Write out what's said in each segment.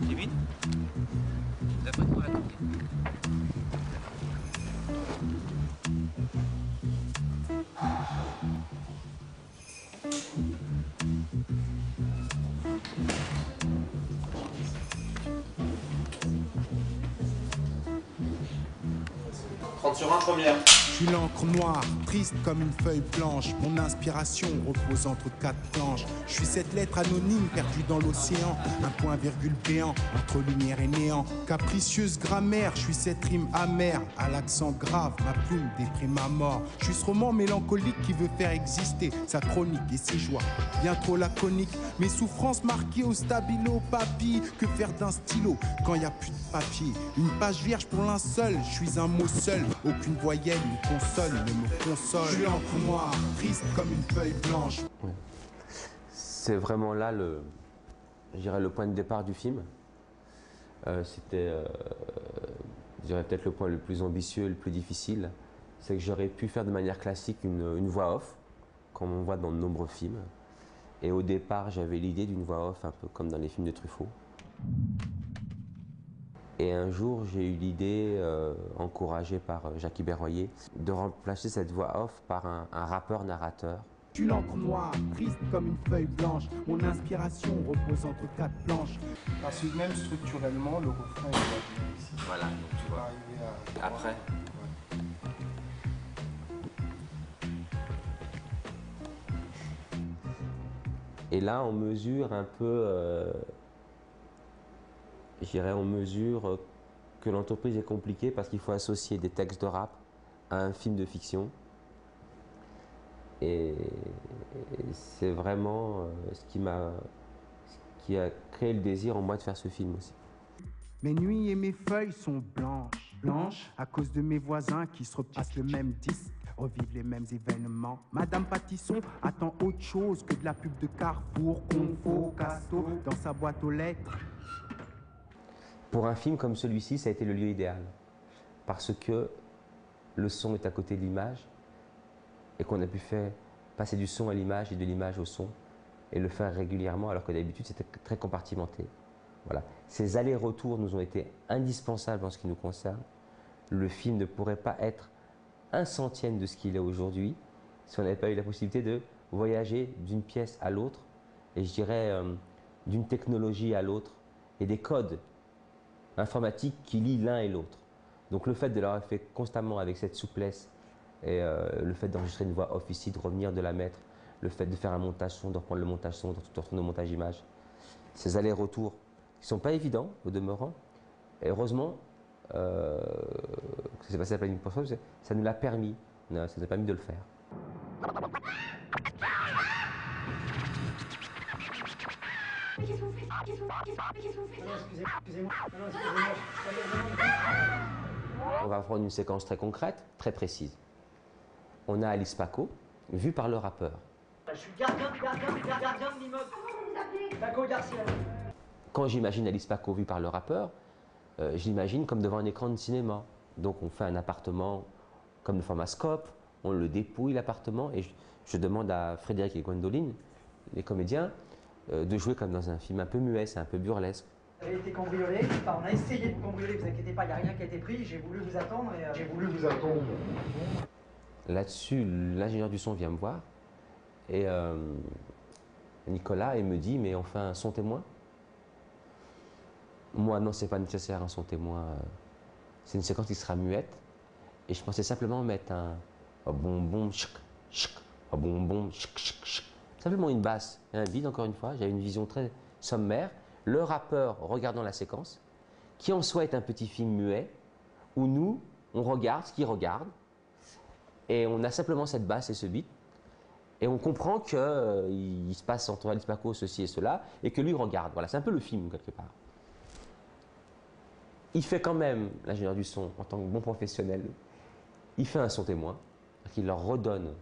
C'est vide? D'après toi, la compter. Sur un première. Je suis l'encre noire, triste comme une feuille blanche. Mon inspiration repose entre quatre planches. Je suis cette lettre anonyme perdue dans l'océan. Un point virgule béant entre lumière et néant. Capricieuse grammaire, je suis cette rime amère. À l'accent grave, ma plume déprime à mort. Je suis ce roman mélancolique qui veut faire exister sa chronique et ses joies. Bien trop laconique, mes souffrances marquées au stabilo papy. Que faire d'un stylo quand y a plus de papier? Une page vierge pour linceul, je suis un mot seul. Aucune voyelle, une console ne me console. Je suis l'encre noire, triste comme une feuille blanche. C'est vraiment là je dirais, le point de départ du film. C'était, je dirais, peut-être le point le plus ambitieux, le plus difficile. C'est que j'aurais pu faire de manière classique une voix off, comme on voit dans de nombreux films. Et au départ, j'avais l'idée d'une voix off, un peu comme dans les films de Truffaut. Et un jour, j'ai eu l'idée, encouragée par Jackie Berroyer, de remplacer cette voix off par un rappeur-narrateur. Je suis l'encre noire, triste comme une feuille blanche. Mon inspiration repose entre quatre planches. Parce que même structurellement, le refrain est là ici. Voilà, donc tu vois. Après. Ouais. Et là, on mesure un peu, je dirais, on mesure que l'entreprise est compliquée parce qu'il faut associer des textes de rap à un film de fiction. Et c'est vraiment ce qui a créé le désir en moi de faire ce film aussi. Mes nuits et mes feuilles sont blanches, blanches, à cause de mes voisins qui se repassent le même disque, revivent les mêmes événements. Madame Patisson attend autre chose que de la pub de Carrefour, Confo, Casto, dans sa boîte aux lettres. Pour un film comme celui-ci, ça a été le lieu idéal. Parce que le son est à côté de l'image et qu'on a pu faire passer du son à l'image et de l'image au son et le faire régulièrement alors que d'habitude c'était très compartimenté. Voilà. Ces allers-retours nous ont été indispensables en ce qui nous concerne. Le film ne pourrait pas être un centième de ce qu'il est aujourd'hui si on n'avait pas eu la possibilité de voyager d'une pièce à l'autre et je dirais d'une technologie à l'autre et des codes informatiques qui lient l'un et l'autre. Donc le fait de l'avoir fait constamment avec cette souplesse et le fait d'enregistrer une voix off ici, de revenir de la mettre, le fait de faire un montage son, de reprendre le montage son, de retourner au montage image, ces allers-retours qui ne sont pas évidents au demeurant. Et heureusement que ça s'est passé à la planning pour ça nous l'a permis, ça nous a permis de le faire. On va prendre une séquence très concrète, très précise. On a Alice Paco, vue par le rappeur. Je suis gardien de l'immeuble. Comment vous appelez? Paco Garcia. Quand j'imagine Alice Paco vue par le rappeur, je l'imagine comme devant un écran de cinéma. Donc on fait un appartement comme le format scope, on le dépouille l'appartement et je demande à Frédéric et Gwendoline, les comédiens, de jouer comme dans un film un peu muet, c'est un peu burlesque. Vous avez été cambriolé, enfin, on a essayé de vous cambrioler, vous inquiétez pas, il n'y a rien qui a été pris, j'ai voulu vous attendre et j'ai voulu vous attendre. Là-dessus, l'ingénieur du son vient me voir et Nicolas, il me dit, mais on fait un son témoin? Moi, non, c'est pas nécessaire un son témoin. C'est une séquence qui sera muette. Et je pensais simplement mettre un bonbon, chk, chk, un bonbon, chk, chk, chk. Simplement une basse et un vide, encore une fois. J'avais une vision très sommaire. Le rappeur regardant la séquence, qui en soi est un petit film muet, où nous, on regarde ce qu'il regarde. Et on a simplement cette basse et ce beat. Et on comprend qu'il se passe entre Alice Paco ceci et cela, et que lui regarde. Voilà, c'est un peu le film, quelque part. Il fait quand même, l'ingénieur du son, en tant que bon professionnel, il fait un son témoin, qu'il leur redonne,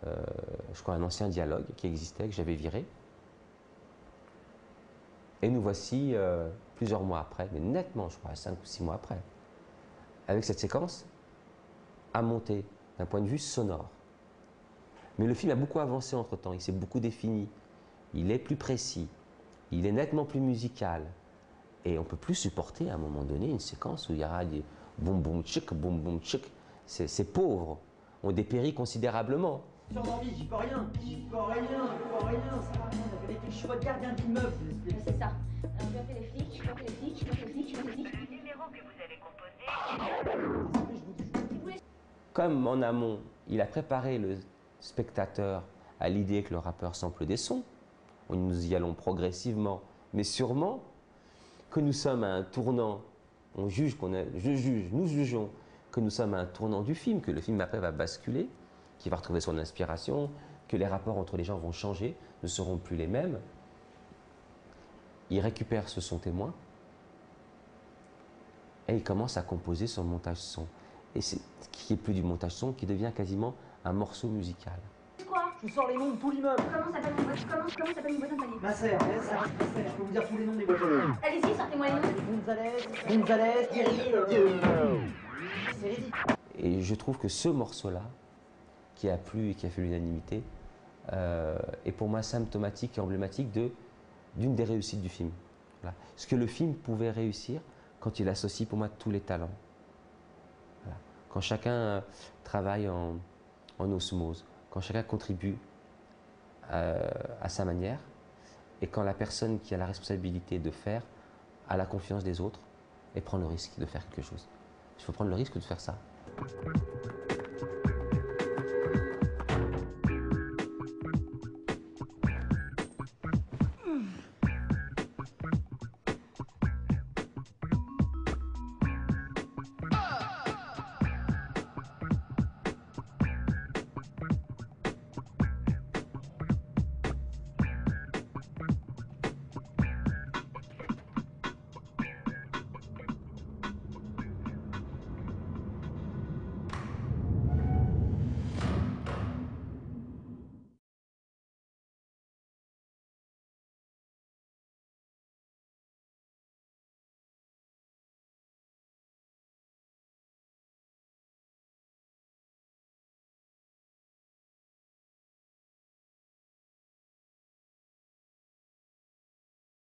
je crois, un ancien dialogue qui existait, que j'avais viré. Et nous voici plusieurs mois après, mais nettement, je crois, 5 ou 6 mois après, avec cette séquence à monter d'un point de vue sonore. Mais le film a beaucoup avancé entre-temps, il s'est beaucoup défini, il est plus précis, il est nettement plus musical. Et on ne peut plus supporter à un moment donné une séquence où il y aura des boum boum tchic. C'est pauvre. On dépérit considérablement. Surendormi, j'y peux rien, j'y peux rien, ça va rien. Je suis votre gardien d'immeuble. C'est ça. Alors je vais appeler les flics, je vais appeler les flics, je vais appeler les flics, je vais appeler les flics. Le numéro que vous avez composé. Comme en amont, il a préparé le spectateur à l'idée que le rappeur sample des sons, nous y allons progressivement, mais sûrement, que nous sommes à un tournant, nous jugeons que nous sommes à un tournant du film, que le film après va basculer, qu'il va retrouver son inspiration, que les rapports entre les gens vont changer, ne seront plus les mêmes. Il récupère ce son témoin et il commence à composer son montage son. Et c'est ce qui est plus du montage son, qui devient quasiment un morceau musical. Quoi? Je vous sors les noms de tout l'immeuble. Comment s'appelle mon voisin? Comment s'appelle mon voisin de palier? Ma sœur, je peux vous dire tous les noms des voisins. Allez-y, sortez-moi les noms. Gonzalez, Thierry. C'est ridicule. Et je trouve que ce morceau-là, qui a plu et qui a fait l'unanimité, est pour moi symptomatique et emblématique d'une des réussites du film. Voilà. Ce que le film pouvait réussir quand il associe pour moi tous les talents. Voilà. Quand chacun travaille en osmose, quand chacun contribue à sa manière, et quand la personne qui a la responsabilité de faire a la confiance des autres et prend le risque de faire quelque chose. Il faut prendre le risque de faire ça.